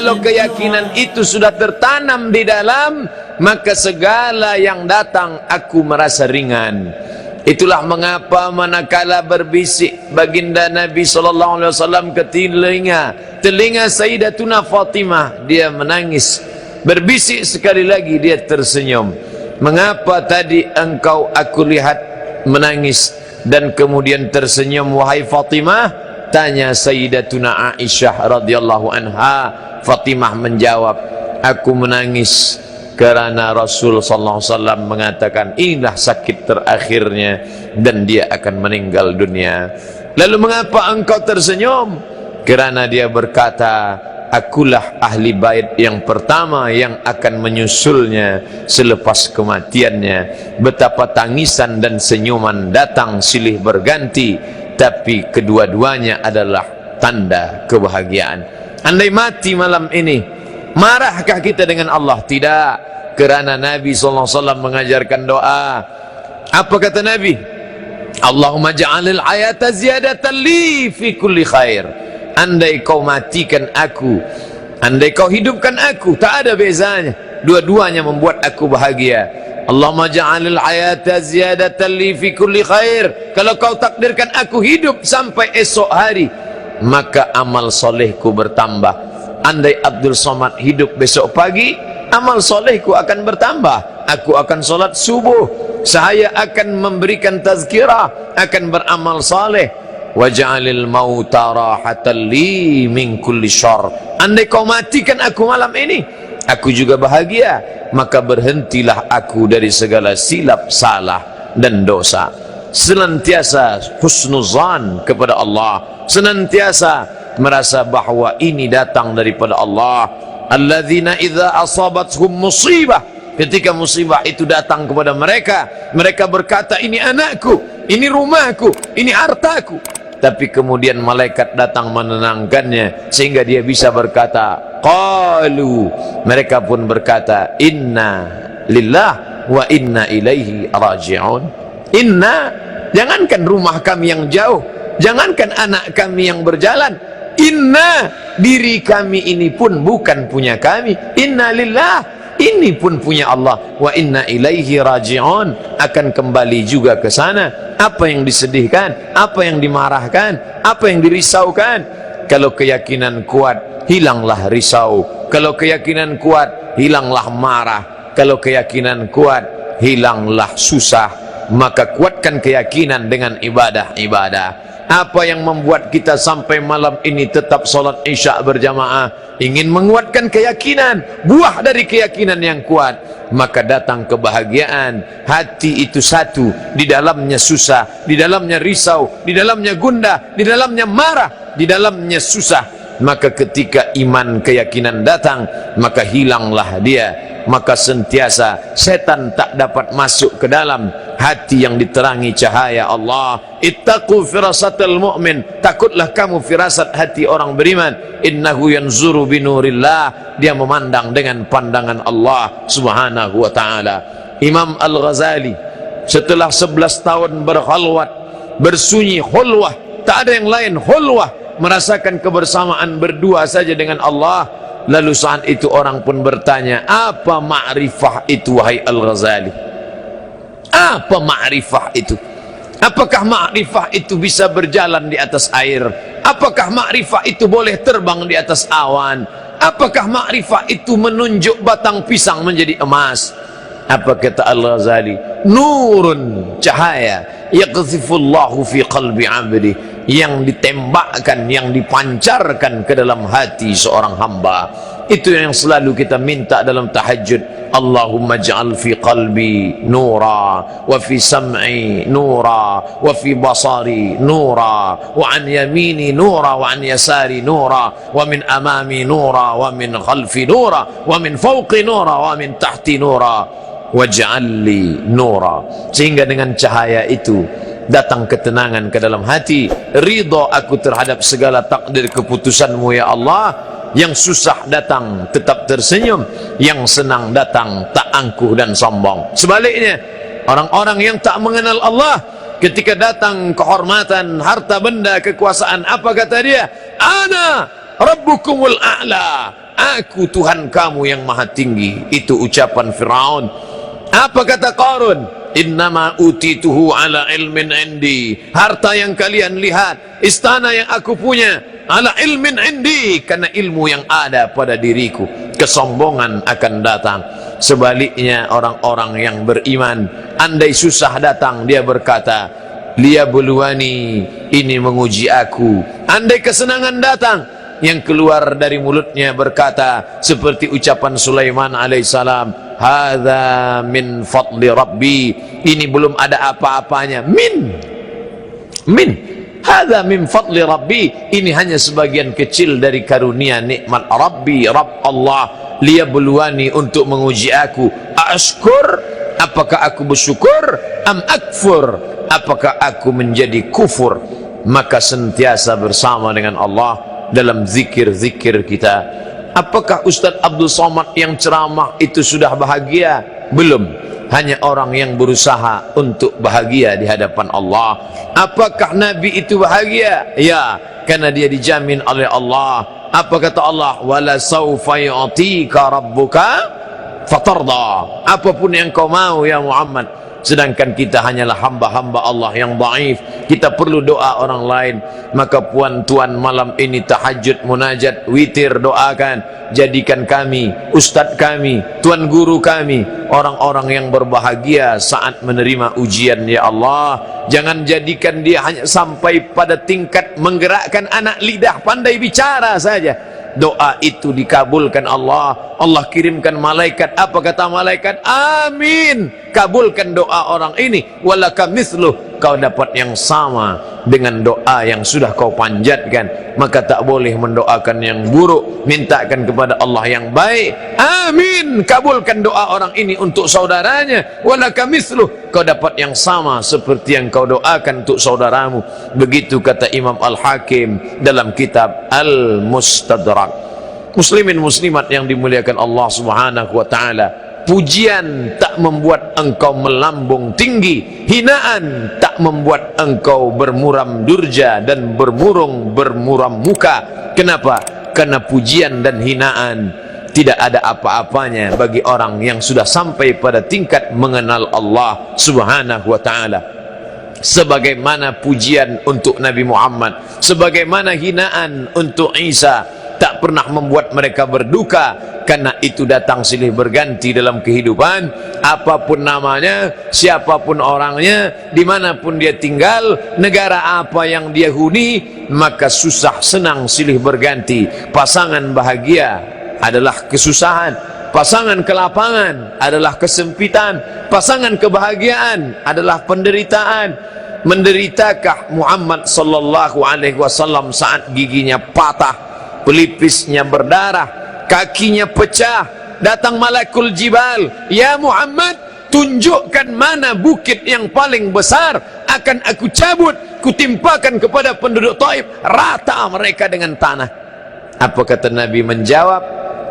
kalau keyakinan itu sudah tertanam di dalam, maka segala yang datang aku merasa ringan. Itulah mengapa manakala berbisik baginda Nabi SAW ke telinga Sayyidatuna Fatimah, dia menangis. Berbisik sekali lagi, dia tersenyum. Mengapa tadi engkau aku lihat menangis dan kemudian tersenyum wahai Fatimah? Tanya Sayyidatuna Aisyah radhiyallahu anha. Fatimah menjawab, aku menangis karena Rasul sallallahu alaihi wasallam mengatakan inilah sakit terakhirnya dan dia akan meninggal dunia. Lalu mengapa engkau tersenyum? Karena dia berkata, akulah ahli bait yang pertama yang akan menyusulnya selepas kematiannya. Betapa tangisan dan senyuman datang silih berganti, tapi kedua-duanya adalah tanda kebahagiaan. Andai mati malam ini, marahkah kita dengan Allah? Tidak, kerana Nabi SAW mengajarkan doa. Apa kata Nabi? Allahumma ja'alil hayata ziyadatan li fi kulli khair. Andai kau matikan aku, andai kau hidupkan aku, tak ada bezanya, dua-duanya membuat aku bahagia. Allahumma ja'alil hayata ziyadatan li fi kulli khair. Kalau kau takdirkan aku hidup sampai esok hari, maka amal solehku bertambah. Andai Abdul Somad hidup besok pagi, amal solehku akan bertambah. Aku akan solat subuh, saya akan memberikan tazkirah, akan beramal saleh. Waj'alil mauta rahatan li min kulli syarr. Andai kau matikan aku malam ini, aku juga bahagia, maka berhentilah aku dari segala silap, salah dan dosa. Senantiasa husnuzan kepada Allah, senantiasa merasa bahwa ini datang daripada Allah. Alladzina idza asabathum musibah, ketika musibah itu datang kepada mereka, mereka berkata ini anakku, ini rumahku, ini hartaku. Tapi kemudian malaikat datang menenangkannya sehingga dia bisa berkata qalu, mereka pun berkata inna lillah wa inna ilaihi raji'un. Inna, jangankan rumah kami yang jauh, jangankan anak kami yang berjalan, inna, diri kami ini pun bukan punya kami. Inna lillah, ini pun punya Allah. Wa inna ilaihi raji'un, akan kembali juga ke sana. Apa yang disedihkan, apa yang dimarahkan, apa yang dirisaukan. Kalau keyakinan kuat, hilanglah risau. Kalau keyakinan kuat, hilanglah marah. Kalau keyakinan kuat, hilanglah susah. Maka kuatkan keyakinan dengan ibadah-ibadah. Apa yang membuat kita sampai malam ini tetap solat isya berjamaah? Ingin menguatkan keyakinan, buah dari keyakinan yang kuat, maka datang kebahagiaan. Hati itu satu, di dalamnya susah, di dalamnya risau, di dalamnya gundah, di dalamnya marah, di dalamnya susah. Maka ketika iman keyakinan datang, maka hilanglah dia. Maka sentiasa setan tak dapat masuk ke dalam hati yang diterangi cahaya Allah. Ittaqu firasatal mu'min, takutlah kamu firasat hati orang beriman. Innahu yanzuru binurillah, dia memandang dengan pandangan Allah subhanahu wa ta'ala. Imam Al-Ghazali setelah 11 tahun berkhalwat, bersunyi, khulwah, tak ada yang lain, khulwah, merasakan kebersamaan berdua saja dengan Allah. Lalu saat itu orang pun bertanya, apa ma'rifah itu wahai Al-Ghazali? Apa ma'rifah itu? Apakah ma'rifah itu bisa berjalan di atas air? Apakah ma'rifah itu boleh terbang di atas awan? Apakah ma'rifah itu menunjuk batang pisang menjadi emas? Apa kata Al-Ghazali? Nurun, cahaya, yaqzifullahu fi qalbi 'abdi, yang ditembakkan, yang dipancarkan ke dalam hati seorang hamba. Itu yang selalu kita minta dalam tahajud. Allahumma ja'al fi qalbi nura, wa fi sam'i nura, wa fi basari nura, wa an yamini nura, wa an yasari nura, wa min amami nura, wa min khalfi nura, wa min fawqi nura, wa min tahti nura, waj'alli nura. Sehingga dengan cahaya itu datang ketenangan ke dalam hati, ridha aku terhadap segala takdir keputusanmu ya Allah. Yang susah datang tetap tersenyum, yang senang datang tak angkuh dan sombong. Sebaliknya, orang-orang yang tak mengenal Allah, ketika datang kehormatan, harta benda, kekuasaan, apa kata dia? Ana rabbukumul a'la, aku Tuhan kamu yang maha tinggi. Itu ucapan Firaun. Apa kata Qarun? Innama utituhu ala ilmin indi, harta yang kalian lihat, istana yang aku punya, ala ilmin indi, karena ilmu yang ada pada diriku. Kesombongan akan datang. Sebaliknya orang-orang yang beriman, andai susah datang, dia berkata, liyabluwani, ini menguji aku. Andai kesenangan datang, yang keluar dari mulutnya berkata seperti ucapan Sulaiman alaihissalam, hadza min fadli rabbi, ini belum ada apa-apanya. Min hadza min fadli rabbi, ini hanya sebagian kecil dari karunia nikmat Rabbi, Rabb Allah. Liyabluwani, untuk menguji aku. Ashkur, apakah aku bersyukur? Am akfur, apakah aku menjadi kufur? Maka sentiasa bersama dengan Allah dalam zikir-zikir kita. Apakah Ustaz Abdul Somad yang ceramah itu sudah bahagia? Belum. Hanya orang yang berusaha untuk bahagia di hadapan Allah. Apakah Nabi itu bahagia? Ya, karena dia dijamin oleh Allah. Apa kata Allah? Wala sawfa yu'tika rabbuka fatarda. Apapun yang kau mau ya Muhammad. Sedangkan kita hanyalah hamba-hamba Allah yang dhaif. Kita perlu doa orang lain. Maka puan tuan malam ini tahajud, munajat, witir, doakan. Jadikan kami, ustadz kami, tuan guru kami, orang-orang yang berbahagia saat menerima ujian ya Allah. Jangan jadikan dia hanya sampai pada tingkat menggerakkan anak lidah pandai bicara saja. Doa itu dikabulkan Allah. Allah kirimkan malaikat. Apa kata malaikat? Amin. Kabulkan doa orang ini. Walaka mithluh, kau dapat yang sama dengan doa yang sudah kau panjatkan. Maka tak boleh mendoakan yang buruk, mintakan kepada Allah yang baik. Amin. Kabulkan doa orang ini untuk saudaranya. Walaka mithluh, kau dapat yang sama seperti yang kau doakan untuk saudaramu. Begitu kata Imam Al-Hakim dalam kitab Al-Mustadrak. Muslimin muslimat yang dimuliakan Allah Subhanahu wa taala, pujian tak membuat engkau melambung tinggi, hinaan tak membuat engkau bermuram durja dan bermuram muka. Kenapa? Karena pujian dan hinaan tidak ada apa-apanya bagi orang yang sudah sampai pada tingkat mengenal Allah Subhanahu wa taala. Sebagaimana pujian untuk Nabi Muhammad, sebagaimana hinaan untuk Isa, tak pernah membuat mereka berduka, karena itu datang silih berganti dalam kehidupan. Apapun namanya, siapapun orangnya, dimanapun dia tinggal, negara apa yang dia huni, maka susah senang silih berganti. Pasangan bahagia adalah kesusahan, pasangan kelapangan adalah kesempitan, pasangan kebahagiaan adalah penderitaan. Menderitakah Muhammad sallallahu alaihi wasallam saat giginya patah, pelipisnya berdarah, kakinya pecah? Datang malakul jibal, ya Muhammad, tunjukkan mana bukit yang paling besar, akan aku cabut, kutimpakan kepada penduduk Taif, rata mereka dengan tanah. Apa kata Nabi menjawab?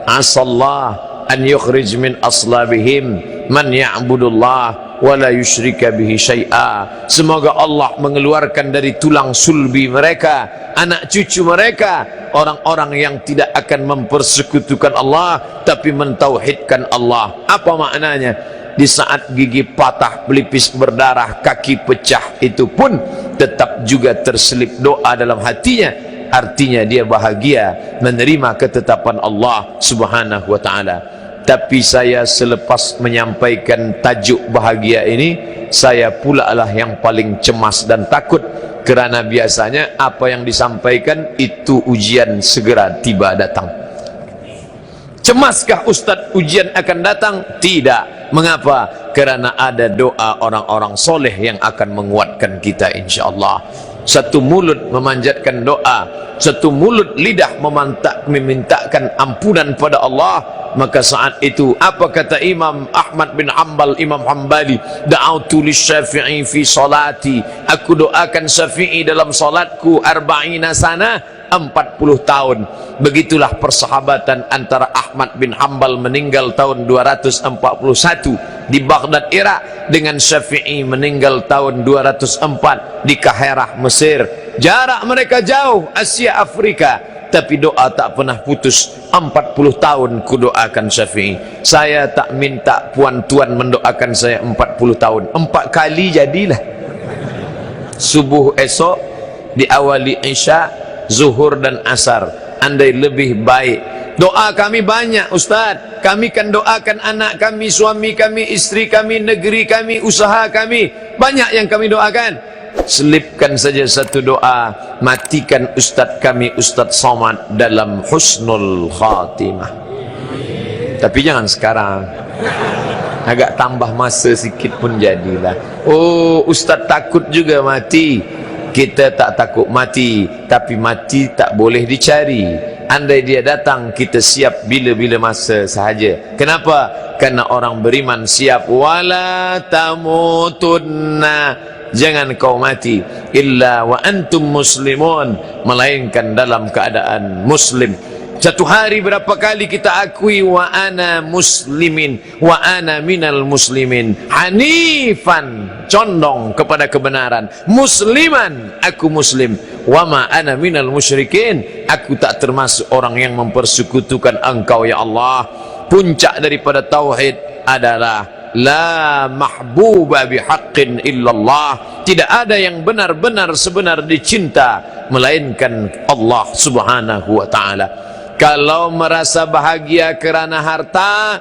Asallah an yukhrij min aslabihim man ya'budullah wa la yusyrika bihi syai'a. Semoga Allah mengeluarkan dari tulang sulbi mereka, anak cucu mereka, orang-orang yang tidak akan mempersekutukan Allah tapi mentauhidkan Allah. Apa maknanya? Di saat gigi patah, pelipis berdarah, kaki pecah, itu pun tetap juga terselip doa dalam hatinya. Artinya dia bahagia menerima ketetapan Allah Subhanahu wa ta'ala. Tapi saya selepas menyampaikan tajuk bahagia ini, saya pula lah yang paling cemas dan takut, kerana biasanya apa yang disampaikan itu ujian segera tiba datang. Cemaskah Ustaz ujian akan datang? Tidak. Mengapa? Kerana ada doa orang-orang soleh yang akan menguatkan kita insyaAllah. Satu mulut memanjatkan doa, satu mulut lidah memintakan ampunan pada Allah. Maka saat itu apa kata Imam Ahmad bin Hanbal, Imam Hanbali, da'autu lisyafi'i fi salati, aku doakan Syafi'i dalam salatku 40 sana, 40 tahun. Begitulah persahabatan antara Ahmad bin Hanbal meninggal tahun 241 di Baghdad, Irak, dengan Syafi'i meninggal tahun 204 di Kaherah, Mesir. Jarak mereka jauh, Asia Afrika. tapi doa tak pernah putus. 40 tahun ku doakan Syafi'i. Saya tak minta puan tuan mendoakan saya 40 tahun. 4 kali jadilah. Subuh esok, diawali Isya, Zuhur dan Asar. Andai lebih baik. Doa kami banyak Ustaz. Kami kan doakan anak kami, suami kami, isteri kami, negeri kami, usaha kami. Banyak yang kami doakan. Selipkan saja satu doa, matikan Ustaz kami Ustaz Somad dalam husnul khatimah. Tapi jangan sekarang. Agak tambah masa sikit pun jadilah. Oh, Ustaz takut juga mati. Kita tak takut mati, tapi mati tak boleh dicari. Andai dia datang, kita siap bila-bila masa sahaja. Kenapa? Karena orang beriman siap. Wala tamutunna, jangan kau mati illa wa antum muslimun, melainkan dalam keadaan muslim. Satu hari berapa kali kita akui wa ana muslimin, wa ana minal muslimin, hanifan, condong kepada kebenaran, musliman, aku muslim, wa ma ana minal musyrikin, aku tak termasuk orang yang mempersekutukan engkau ya Allah. Puncak daripada tauhid adalah la mahbuba bihaqqin illallah, tidak ada yang benar-benar sebenar dicinta melainkan Allah subhanahu wa ta'ala. Kalau merasa bahagia kerana harta,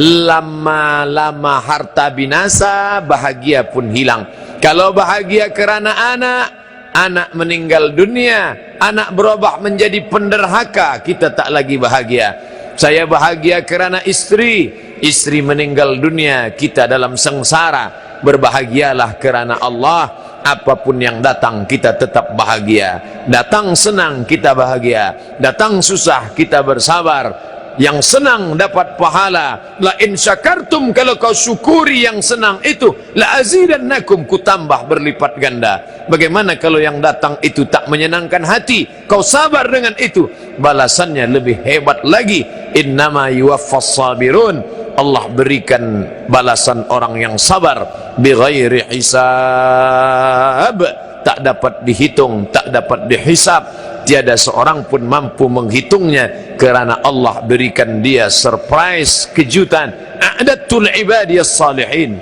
lama-lama harta binasa, bahagia pun hilang. Kalau bahagia kerana anak, anak meninggal dunia, anak berubah menjadi penderhaka, kita tak lagi bahagia. Saya bahagia kerana istri, istri meninggal dunia, kita dalam sengsara. Berbahagialah kerana Allah. Apapun yang datang kita tetap bahagia. Datang senang kita bahagia, datang susah kita bersabar. Yang senang dapat pahala. La in syakartum, kalau kau syukuri yang senang itu, la azidannakum, ku tambah berlipat ganda. Bagaimana kalau yang datang itu tak menyenangkan hati, kau sabar dengan itu, balasannya lebih hebat lagi. Innama yuwaffas sabirun, Allah berikan balasan orang yang sabar bighairi hisab, tak dapat dihitung, tak dapat dihisab. Tiada seorang pun mampu menghitungnya, kerana Allah berikan dia surprise, kejutan. A'datul ibadiyas salihin,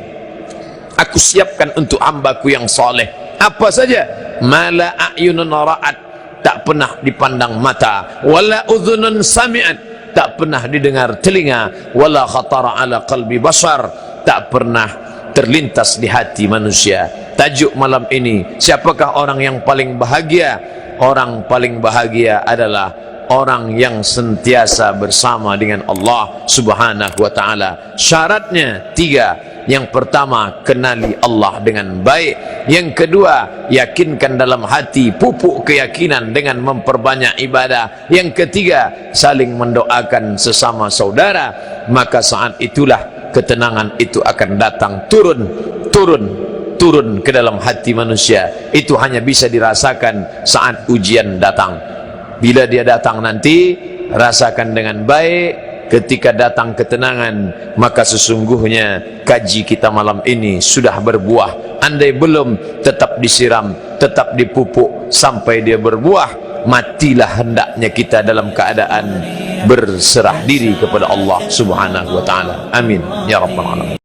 aku siapkan untuk hambaku yang saleh. Apa saja? Mala a'yunun ra'at, tak pernah dipandang mata. Wala udhunun sami'at, tak pernah didengar telinga. Wala khatara ala qalbi bashar, tak pernah terlintas di hati manusia. Tajuk malam ini, siapakah orang yang paling bahagia? Orang paling bahagia adalah orang yang sentiasa bersama dengan Allah subhanahu wa ta'ala. Syaratnya 3. Yang pertama, kenali Allah dengan baik. Yang kedua, yakinkan dalam hati, pupuk keyakinan dengan memperbanyak ibadah. Yang ketiga, saling mendoakan sesama saudara. Maka saat itulah ketenangan itu akan datang, turun ke dalam hati manusia. Itu hanya bisa dirasakan saat ujian datang. Bila dia datang nanti, rasakan dengan baik. Ketika datang ketenangan, maka sesungguhnya kaji kita malam ini sudah berbuah. Andai belum, tetap disiram, tetap dipupuk sampai dia berbuah. Matilah hendaknya kita dalam keadaan berserah diri kepada Allah subhanahu wa ta'ala. Amin ya rabbal alamin.